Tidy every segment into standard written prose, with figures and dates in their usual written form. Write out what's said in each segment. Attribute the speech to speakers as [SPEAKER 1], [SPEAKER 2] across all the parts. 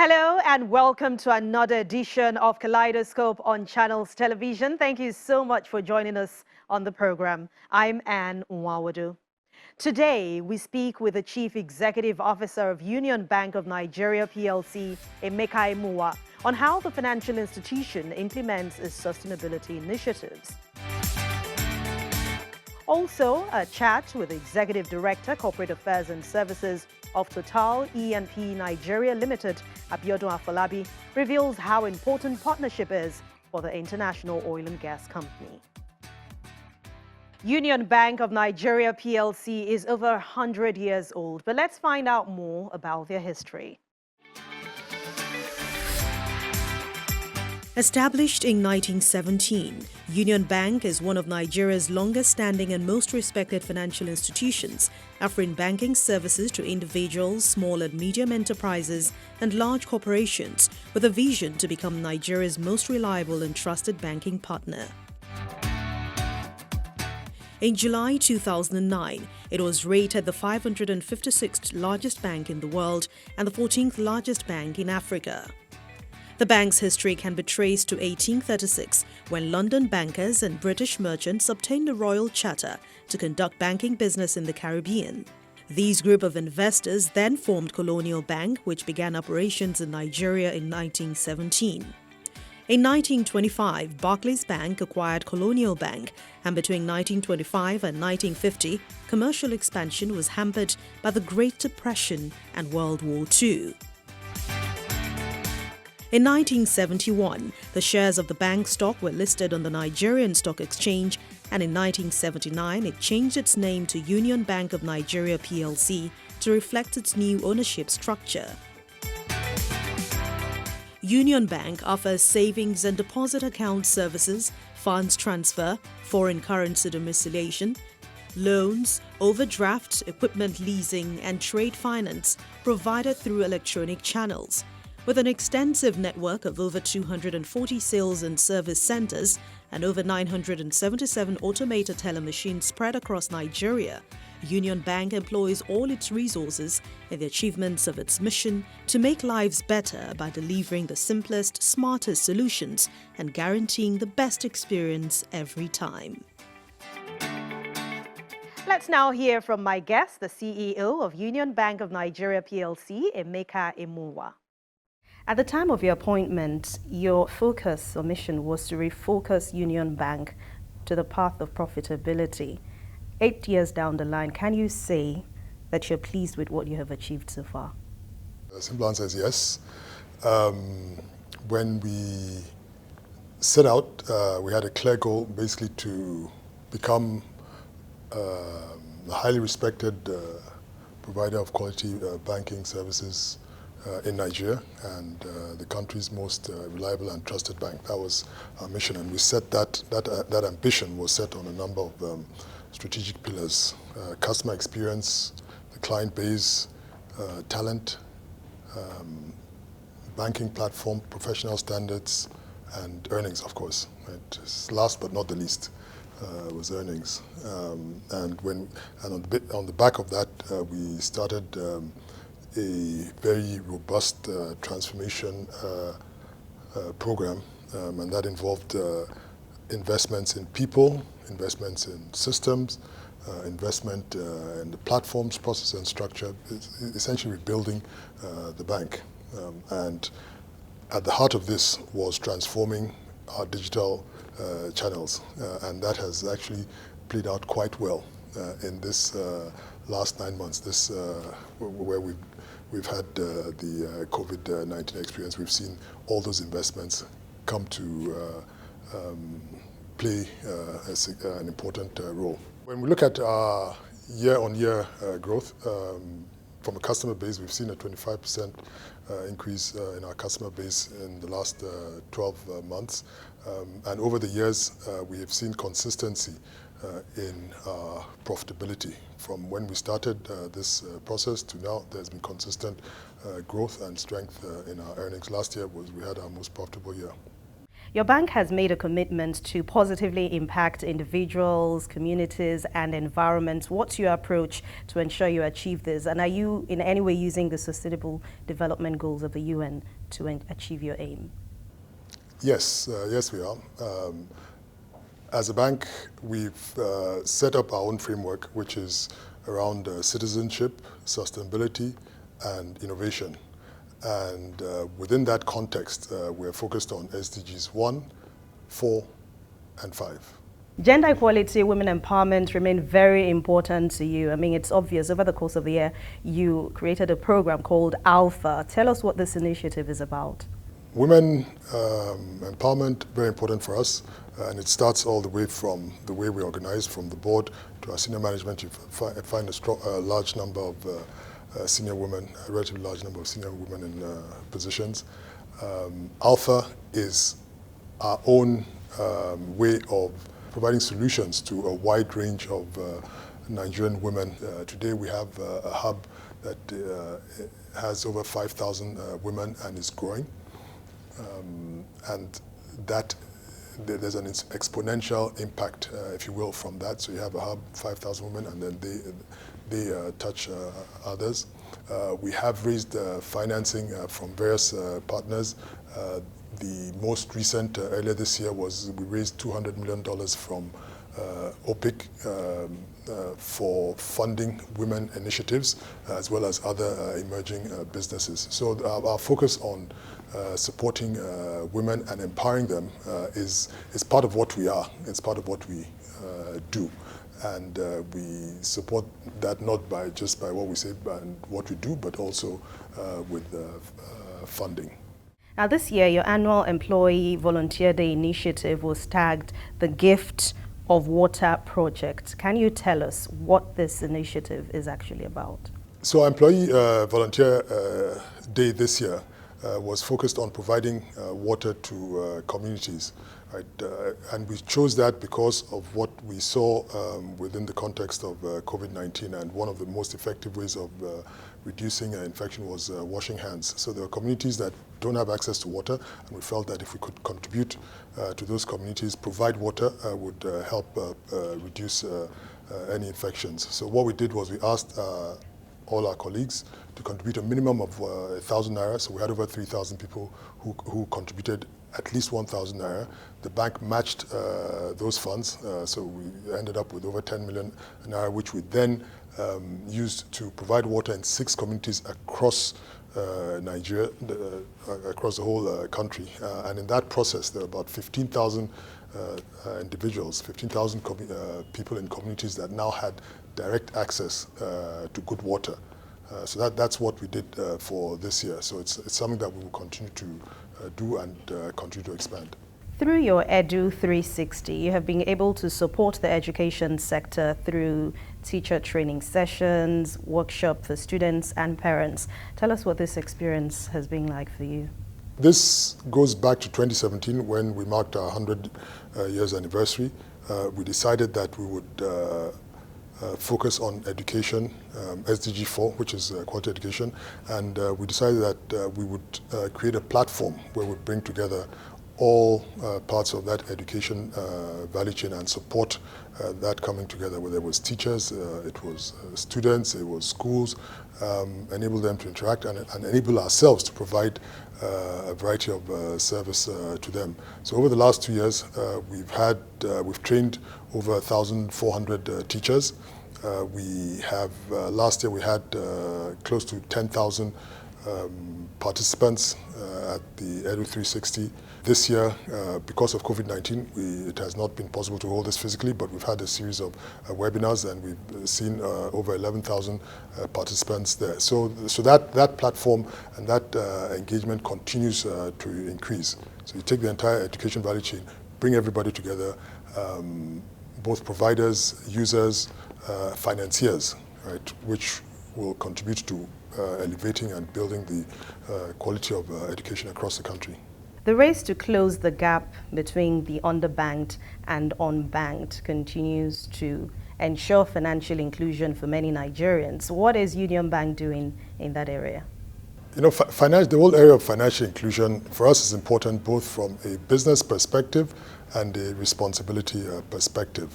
[SPEAKER 1] Hello and welcome to another edition of Kaleidoscope on Channels Television. Thank you so much for joining us on the program. I'm Anne Nwawadu. Today, we speak with the Chief Executive Officer of Union Bank of Nigeria PLC, Emeka Imuwa, on how the financial institution implements its sustainability initiatives. Also, a chat with the Executive Director, Corporate Affairs and Services of Total E&P Nigeria Limited, Abiodun Afolabi, reveals how important partnership is for the international oil and gas company. Union Bank of Nigeria PLC is over 100 years old, but let's find out more about their history. Established in 1917, Union Bank is one of Nigeria's longest-standing and most respected financial institutions, offering banking services to individuals, small and medium enterprises, and large corporations, with a vision to become Nigeria's most reliable and trusted banking partner. In July 2009, it was rated the 556th largest bank in the world and the 14th largest bank in Africa. The bank's history can be traced to 1836, when London bankers and British merchants obtained a royal charter to conduct banking business in the Caribbean. These group of investors then formed Colonial Bank, which began operations in Nigeria in 1917. In 1925, Barclays Bank acquired Colonial Bank, and between 1925 and 1950, commercial expansion was hampered by the Great Depression and World War II. In 1971, the shares of the bank stock were listed on the Nigerian Stock Exchange, and in 1979, it changed its name to Union Bank of Nigeria PLC to reflect its new ownership structure. Union Bank offers savings and deposit account services, funds transfer, foreign currency domiciliation, loans, overdraft, equipment leasing, and trade finance provided through electronic channels. With an extensive network of over 240 sales and service centers and over 977 automated telemachines spread across Nigeria, Union Bank employs all its resources in the achievements of its mission to make lives better by delivering the simplest, smartest solutions and guaranteeing the best experience every time. Let's now hear from my guest, the CEO of Union Bank of Nigeria PLC, Emeka Imuwa. At the time of your appointment, your focus or mission was to refocus Union Bank to the path of profitability. 8 years down the line, can you say that you're pleased with what you have achieved so far?
[SPEAKER 2] The simple answer is yes. When we set out, we had a clear goal, basically to become a highly respected provider of quality banking services in Nigeria and the country's most reliable and trusted bank. That was our mission, and we set that ambition was set on a number of strategic pillars: customer experience, the client base, talent, banking platform, professional standards, and earnings, of course. Right? Last but not the least was earnings. And on the back of that, we started a very robust transformation program, and that involved investments in people, investments in systems, investment in the platforms, process and structure, essentially rebuilding the bank. And at the heart of this was transforming our digital channels, and that has actually played out quite well in this last 9 months. Where we've had the COVID-19 experience, we've seen all those investments come to play an important role. When we look at our year-on-year growth, from a customer base, we've seen a 25% increase in our customer base in the last 12 months. And over the years, we have seen consistency in profitability. From when we started this process to now, there's been consistent growth and strength in our earnings. Last year we had our most profitable year.
[SPEAKER 1] Your bank has made a commitment to positively impact individuals, communities, and environments. What's your approach to ensure you achieve this? And are you in any way using the Sustainable Development Goals of the UN to achieve your aim?
[SPEAKER 2] Yes, yes, we are. As a bank, we've set up our own framework, which is around citizenship, sustainability, and innovation. And within that context, we're focused on SDGs 1, 4, and 5.
[SPEAKER 1] Gender equality, women empowerment remain very important to you. I mean, it's obvious. Over the course of the year, you created a program called Alpha. Tell us what this initiative is about.
[SPEAKER 2] Women empowerment, very important for us, and it starts all the way from the way we organize, from the board to our senior management. You find a large number of senior women, a relatively large number of senior women in positions. Alpha is our own way of providing solutions to a wide range of Nigerian women. Today we have a hub that has over 5,000 women and is growing. And that there's an exponential impact, if you will, from that. So you have a hub, 5,000 women, and then they touch others. We have raised financing from various partners. The most recent, earlier this year, was we raised $200 million from OPIC for funding women initiatives, as well as other emerging businesses. So our focus on supporting women and empowering them is part of what we are. It's part of what we do. And we support that not just by what we say and what we do, but also with funding.
[SPEAKER 1] Now, this year, your annual Employee Volunteer Day initiative was tagged the Gift of Water Project. Can you tell us what this initiative is actually about?
[SPEAKER 2] So, our Employee Volunteer Day this year was focused on providing water to communities. Right? And we chose that because of what we saw within the context of COVID-19, and one of the most effective ways of reducing infection was washing hands. So there are communities that don't have access to water, and we felt that if we could contribute to those communities, provide water, would help reduce any infections. So what we did was we asked all our colleagues to contribute a minimum of 1,000 naira. So we had over 3,000 people who contributed at least 1,000 naira. The bank matched those funds, so we ended up with over 10 million naira, which we then used to provide water in 6 communities across Nigeria, across the whole country. And in that process, there were about 15,000 individuals, 15,000 people in communities that now had direct access to good water. So that's what we did for this year. So it's something that we will continue to do and continue to expand.
[SPEAKER 1] Through your Edu 360, you have been able to support the education sector through teacher training sessions, workshop for students and parents. Tell us what this experience has been like for you.
[SPEAKER 2] This goes back to 2017 when we marked our 100 years anniversary. We decided that we would focus on education, SDG 4, which is quality education, and we decided that we would create a platform where we bring together all parts of that education value chain and support that coming together, whether it was teachers, it was students, it was schools, enable them to interact and enable ourselves to provide a variety of service to them. So over the last 2 years, we've trained over 1,400 teachers. We have last year we had close to 10,000 participants at the Edu 360. This year, because of COVID-19, it has not been possible to hold this physically, but we've had a series of webinars, and we've seen over 11,000 participants there. So that platform and that engagement continues to increase. So you take the entire education value chain, bring everybody together, both providers, users, financiers, right, which will contribute to elevating and building the quality of education across the country.
[SPEAKER 1] The race to close the gap between the underbanked and unbanked continues to ensure financial inclusion for many Nigerians. What is Union Bank doing in that area?
[SPEAKER 2] The whole area of financial inclusion for us is important both from a business perspective and a responsibility perspective.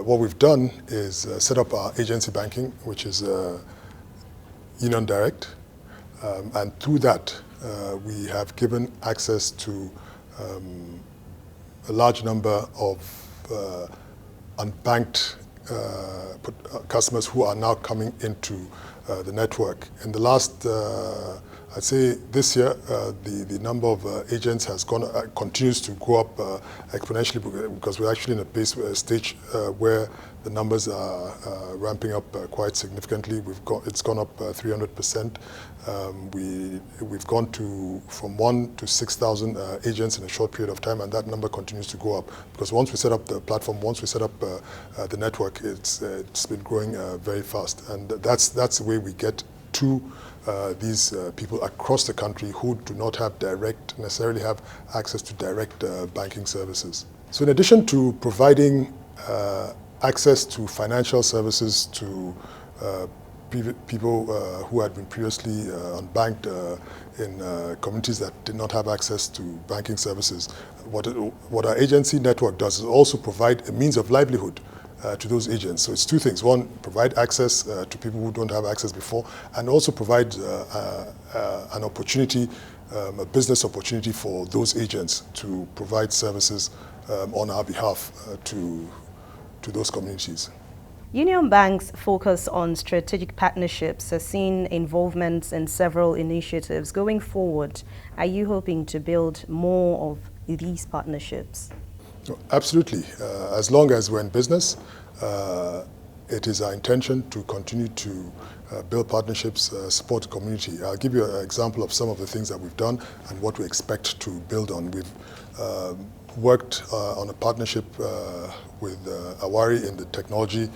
[SPEAKER 2] What we've done is set up our agency banking, which is Union Direct, and through that we have given access to a large number of unbanked customers who are now coming into the network. In the last, I'd say this year, the number of agents has continues to go up exponentially because we're actually in a stage where the numbers are ramping up quite significantly. It's gone up 300%. We've gone from 1 to 6,000 agents in a short period of time, and that number continues to go up because once we set up the platform, once we set up the network, it's been growing very fast, and that's the way we get to these people across the country who do not necessarily have access to direct banking services. So in addition to providing access to financial services to people who had been previously unbanked in communities that did not have access to banking services, what our agency network does is also provide a means of livelihood to those agents. So it's two things. One, provide access to people who don't have access before, and also provide an opportunity, a business opportunity for those agents to provide services on our behalf to those communities.
[SPEAKER 1] Union Bank's focus on strategic partnerships has seen involvements in several initiatives. Going forward, are you hoping to build more of these partnerships?
[SPEAKER 2] Absolutely. As long as we're in business, it is our intention to continue to build partnerships, support the community. I'll give you an example of some of the things that we've done and what we expect to build on. We've worked on a partnership with Awari in the technology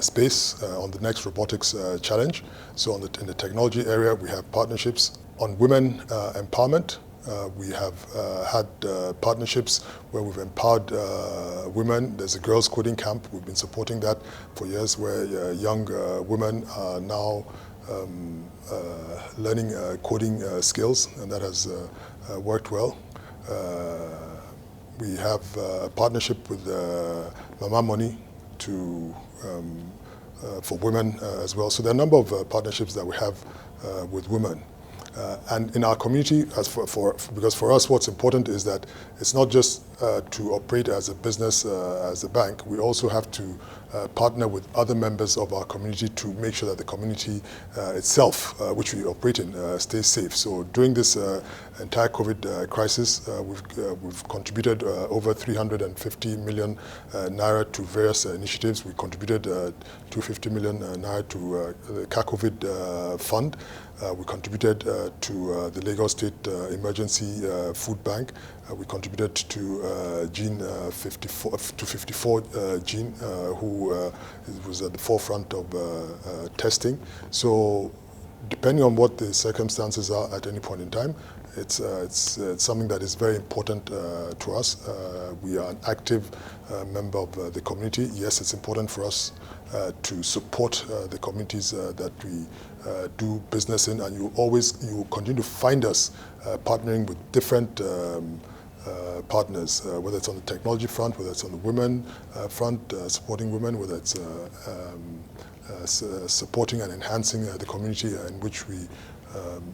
[SPEAKER 2] space on the next robotics challenge. So in the technology area, we have partnerships on women empowerment. We have had partnerships where we've empowered women. There's a girls' coding camp. We've been supporting that for years, where young women are now learning coding skills, and that has worked well. We have a partnership with Mama Money for women as well. So there are a number of partnerships that we have with women. And in our community, because for us what's important is that it's not just to operate as a business, as a bank. We also have to partner with other members of our community to make sure that the community itself, which we operate in, stays safe. So during this entire COVID crisis, we've contributed over 350 million naira to various initiatives. We contributed 250 million naira to the COVID fund. We contributed to the Lagos State Emergency Food Bank. We contributed to Gene 54 Gene, who was at the forefront of testing. So depending on what the circumstances are at any point in time, it's something that is very important to us. We are an active member of the community. Yes, it's important for us to support the communities that we do business in, and you will continue to find us partnering with different partners, whether it's on the technology front, whether it's on the women front, supporting women, whether it's supporting and enhancing the community in which we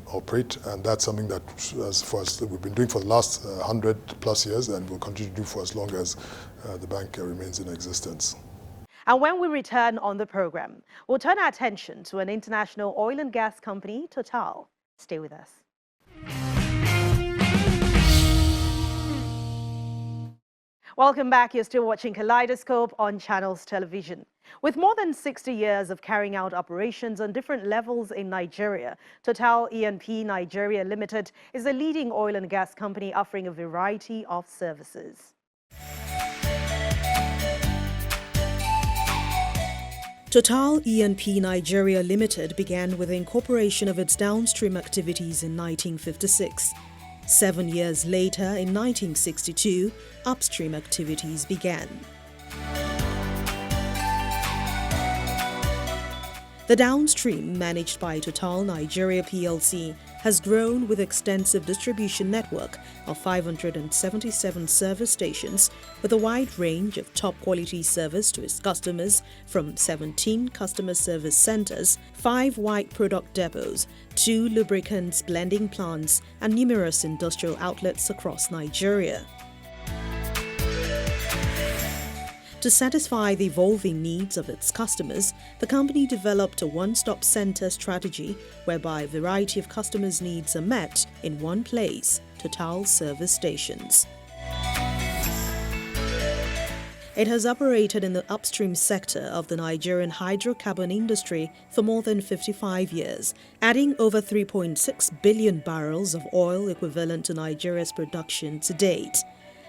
[SPEAKER 2] operate. And that's something that, for us, we've been doing for the last 100+ years, and will continue to do for as long as the bank remains in existence.
[SPEAKER 1] And when we return on the program, we'll turn our attention to an international oil and gas company, Total. Stay with us. Welcome back. You're still watching Kaleidoscope on Channels Television. With more than 60 years of carrying out operations on different levels in Nigeria, Total E&P Nigeria Limited is a leading oil and gas company offering a variety of services. Total E&P Nigeria Limited began with the incorporation of its downstream activities in 1956. 7 years later, in 1962, upstream activities began. The downstream, managed by Total Nigeria plc, has grown with extensive distribution network of 577 service stations with a wide range of top-quality service to its customers from 17 customer service centers, 5 white product depots, 2 lubricants blending plants, and numerous industrial outlets across Nigeria. To satisfy the evolving needs of its customers, the company developed a one-stop center strategy whereby a variety of customers' needs are met in one place, Total service stations. It has operated in the upstream sector of the Nigerian hydrocarbon industry for more than 55 years, adding over 3.6 billion barrels of oil equivalent to Nigeria's production to date.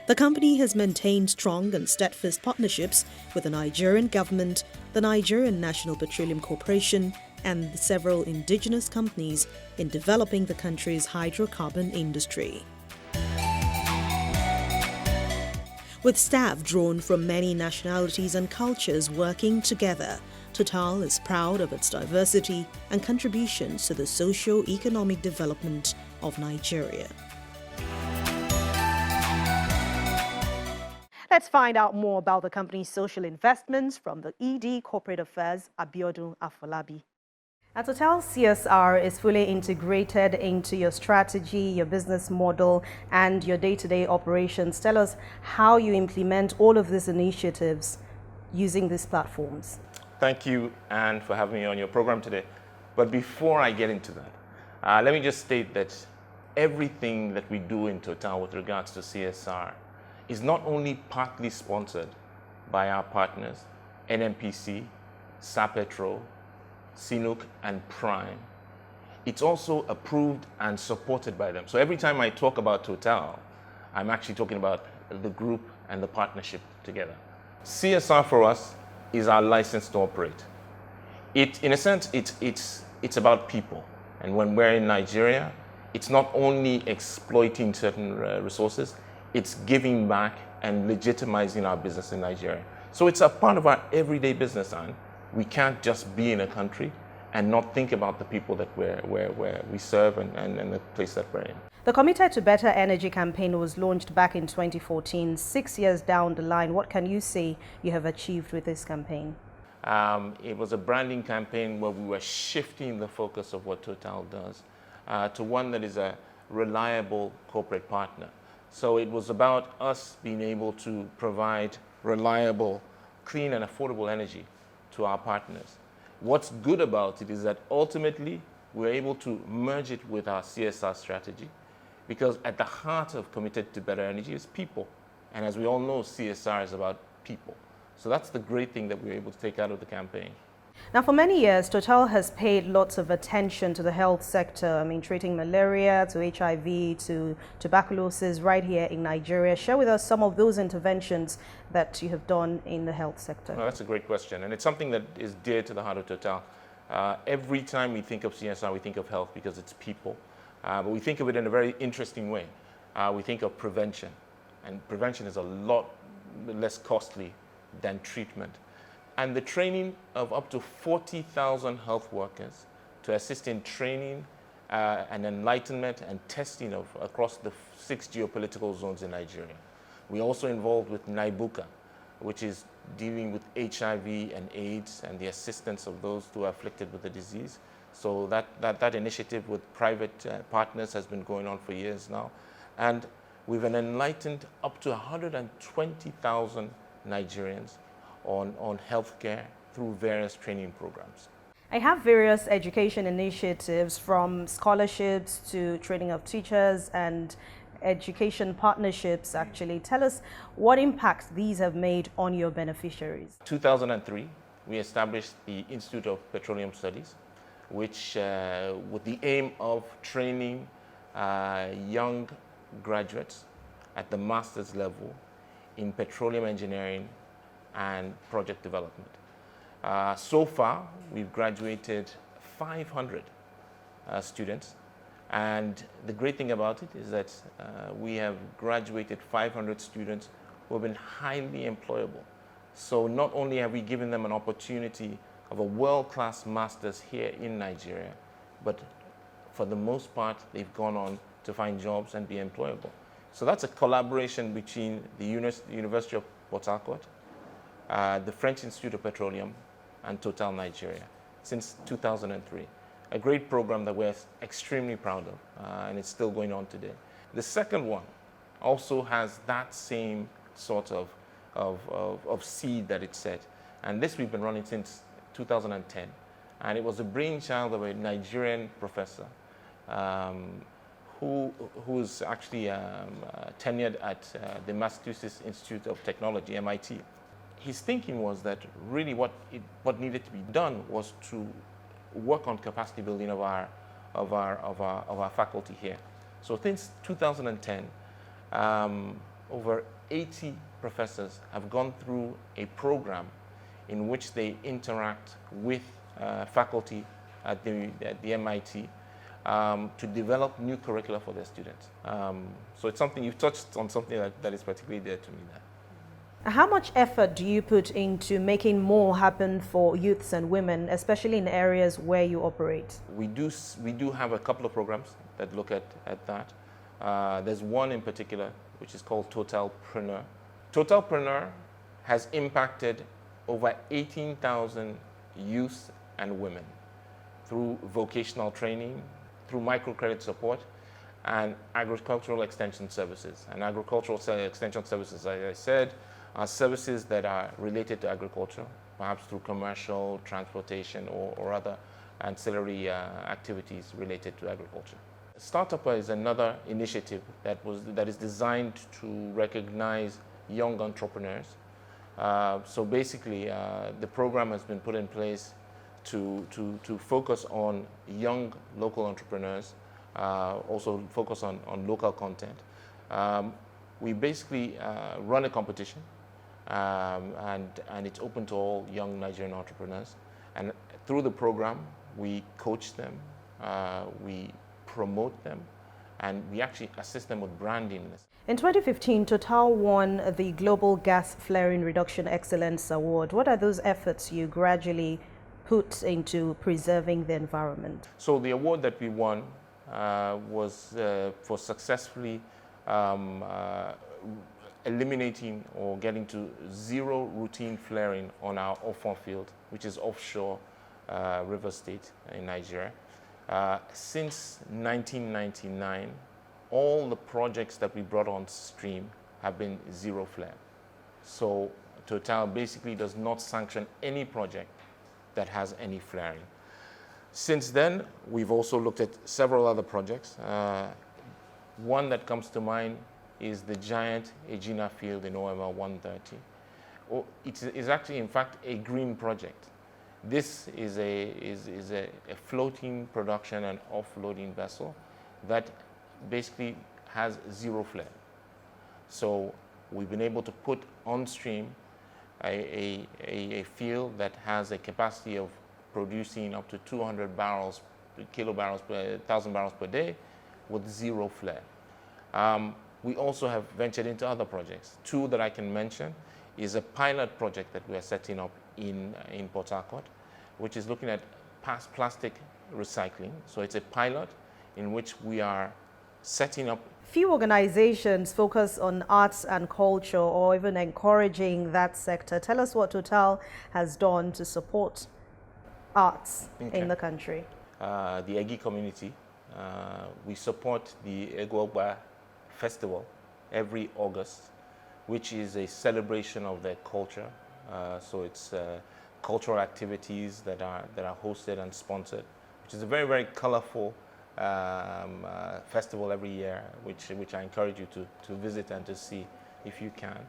[SPEAKER 1] The company has maintained strong and steadfast partnerships with the Nigerian government, the Nigerian National Petroleum Corporation, and several indigenous companies in developing the country's hydrocarbon industry. With staff drawn from many nationalities and cultures working together, Total is proud of its diversity and contributions to the socio-economic development of Nigeria. Let's find out more about the company's social investments from the ED Corporate Affairs, Abiodun Afolabi. At Total, CSR is fully integrated into your strategy, your business model, and your day-to-day operations. Tell us how you implement all of these initiatives using these platforms.
[SPEAKER 3] Thank you, Anne, for having me on your program today. But before I get into that, let me just state that everything that we do in Total with regards to CSR is not only partly sponsored by our partners, NNPC, Sapetro, Sinuk, and Prime. It's also approved and supported by them. So every time I talk about Total, I'm actually talking about the group and the partnership together. CSR for us is our license to operate. In a sense, it's about people. And when we're in Nigeria, it's not only exploiting certain resources, it's giving back and legitimizing our business in Nigeria. So it's a part of our everyday business, and we can't just be in a country and not think about the people that we serve and the place that we're in.
[SPEAKER 1] The Committed to Better Energy campaign was launched back in 2014. 6 years down the line, what can you say you have achieved with this campaign?
[SPEAKER 3] It was a branding campaign where we were shifting the focus of what Total does to one that is a reliable corporate partner. So it was about us being able to provide reliable, clean and affordable energy to our partners. What's good about it is that ultimately we're able to merge it with our CSR strategy, because at the heart of Committed to Better Energy is people. And as we all know, CSR is about people. So that's the great thing that we're able to take out of the campaign.
[SPEAKER 1] Now, for many years, Total has paid lots of attention to the health sector. I mean, treating malaria, to HIV, to tuberculosis right here in Nigeria. Share with us some of those interventions that you have done in the health sector.
[SPEAKER 3] Well, that's a great question, and it's something that is dear to the heart of Total. Every time we think of CSR, we think of health because it's people, but we think of it in a very interesting way. We think of prevention, and prevention is a lot less costly than treatment. And the training of up to 40,000 health workers to assist in training and enlightenment and testing across the 6 geopolitical zones in Nigeria. We're also involved with NIBUCA, which is dealing with HIV and AIDS and the assistance of those who are afflicted with the disease. So that initiative with private partners has been going on for years now. And we've enlightened up to 120,000 Nigerians on healthcare through various training programs.
[SPEAKER 1] I have various education initiatives, from scholarships to training of teachers and education partnerships actually. Tell us what impacts these have made on your beneficiaries.
[SPEAKER 3] 2003, we established the Institute of Petroleum Studies, which with the aim of training young graduates at the master's level in petroleum engineering and project development. So far, we've graduated 500 students, and the great thing about it is that we have graduated 500 students who have been highly employable. So not only have we given them an opportunity of a world-class masters here in Nigeria, but for the most part, they've gone on to find jobs and be employable. So that's a collaboration between the University of Port Harcourt, the French Institute of Petroleum, and Total Nigeria since 2003. A great program that we're extremely proud of, and it's still going on today. The second one also has that same sort of seed that it set. And this we've been running since 2010. And it was a brainchild of a Nigerian professor who's actually tenured at the Massachusetts Institute of Technology, MIT. His thinking was that really what needed to be done was to work on capacity building of our faculty here. So since 2010, over 80 professors have gone through a program in which they interact with faculty at the MIT to develop new curricula for their students. So it's something, you've touched on something that is particularly dear to me there.
[SPEAKER 1] How much effort do you put into making more happen for youths and women, especially in areas where you operate?
[SPEAKER 3] We do have a couple of programs that look at that. There's one in particular which is called Totalpreneur. Totalpreneur has impacted over 18,000 youth and women through vocational training, through microcredit support, and agricultural extension services. And agricultural extension services, as I said, are services that are related to agriculture, perhaps through commercial, transportation, or other ancillary activities related to agriculture. Startupper is another initiative that is designed to recognize young entrepreneurs. So basically, the program has been put in place to focus on young local entrepreneurs, also focus on local content. We basically run a competition, and it's open to all young Nigerian entrepreneurs. And through the program, we coach them, we promote them, and we actually assist them with branding.
[SPEAKER 1] In 2015, Total won the Global Gas Flaring Reduction Excellence Award. What are those efforts you gradually put into preserving the environment?
[SPEAKER 3] So the award that we won was for successfully eliminating or getting to zero routine flaring on our Ofon field, which is offshore River State in Nigeria. Since 1999, all the projects that we brought on stream have been zero flare. So Total basically does not sanction any project that has any flaring. Since then, we've also looked at several other projects. One that comes to mind is the giant Egina field in OML 130. It is actually, in fact, a green project. This is a floating production and offloading vessel that basically has zero flare. So we've been able to put on stream a field that has a capacity of producing up to 200 barrels, kilobarrels per 1,000 barrels per day with zero flare. We also have ventured into other projects. Two that I can mention is a pilot project that we are setting up in Port Harcourt, which is looking at plastic recycling. So it's a pilot in which we are setting up.
[SPEAKER 1] Few organizations focus on arts and culture or even encouraging that sector. Tell us what Total has done to support arts in the country.
[SPEAKER 3] The Egi community, we support the Egwogba Festival every August, which is a celebration of their culture. So it's cultural activities that are hosted and sponsored, which is a very, very colorful festival every year, which I encourage you to visit and to see if you can.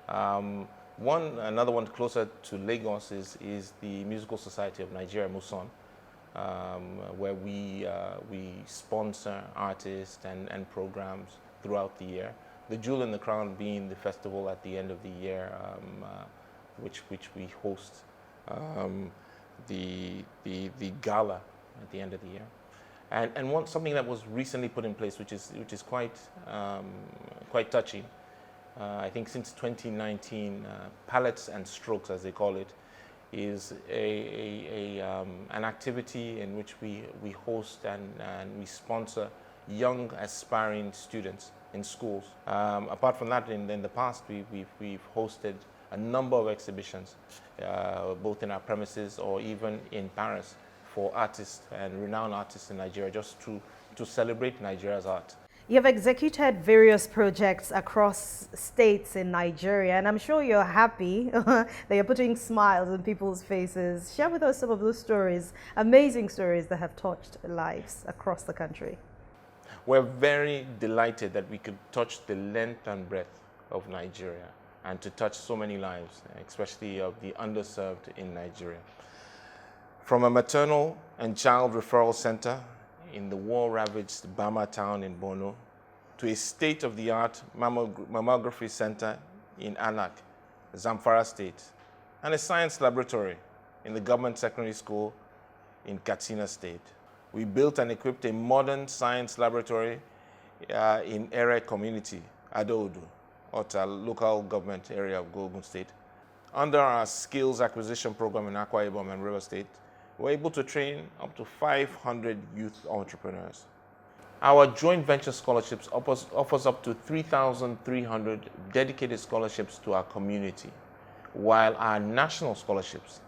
[SPEAKER 3] Another one closer to Lagos is the Musical Society of Nigeria, MUSON, where we sponsor artists and programs throughout the year. The jewel in the crown being the festival at the end of the year, which we host the gala at the end of the year. And something that was recently put in place, which is quite touching. I think since 2019, Palettes and Strokes, as they call it, is an activity in which we host and we sponsor young aspiring students in schools. Apart from that, in the past, we've hosted a number of exhibitions, both in our premises or even in Paris, for artists and renowned artists in Nigeria, just to celebrate Nigeria's art.
[SPEAKER 1] You have executed various projects across states in Nigeria, and I'm sure you're happy that you're putting smiles on people's faces. Share with us some of those stories, amazing stories that have touched lives across the country.
[SPEAKER 3] We're very delighted that we could touch the length and breadth of Nigeria and to touch so many lives, especially of the underserved in Nigeria. From a maternal and child referral center in the war-ravaged Bama town in Borno, to a state-of-the-art mammography center in Anak, Zamfara State, and a science laboratory in the government secondary school in Katsina State. We built and equipped a modern science laboratory in Ere community, Adoodu, Ota local government area of Ogun State. Under our skills acquisition program in Akwa Ibom and River State, we're able to train up to 500 youth entrepreneurs. Our joint venture scholarships offers up to 3,300 dedicated scholarships to our community, while our national scholarships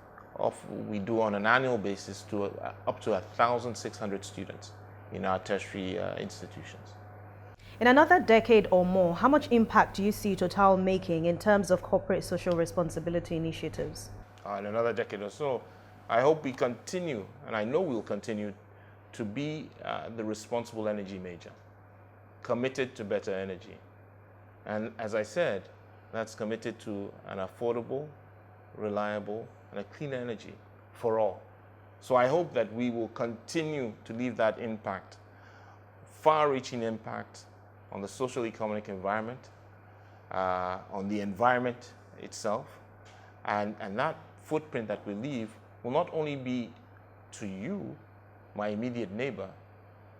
[SPEAKER 3] we do on an annual basis to up to 1,600 students in our tertiary institutions.
[SPEAKER 1] In another decade or more, how much impact do you see Total making in terms of corporate social responsibility initiatives?
[SPEAKER 3] In another decade or so, I hope we continue, and I know we'll continue, to be the responsible energy major, committed to better energy. And as I said, that's committed to an affordable, reliable, and a clean energy for all. So I hope that we will continue to leave that impact, far-reaching impact on the social economic environment, on the environment itself, and that footprint that we leave will not only be to you, my immediate neighbor,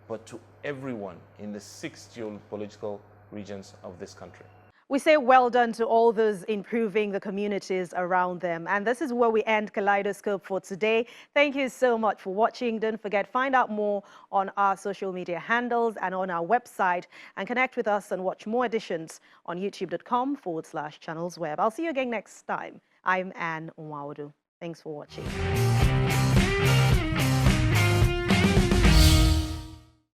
[SPEAKER 3] but to everyone in the 6 geopolitical regions of this country.
[SPEAKER 1] We say well done to all those improving the communities around them. And this is where we end Kaleidoscope for today. Thank you so much for watching. Don't forget, find out more on our social media handles and on our website, and connect with us and watch more editions on youtube.com/channelsweb. I'll see you again next time. I'm Anne Nwaudu. Thanks for watching.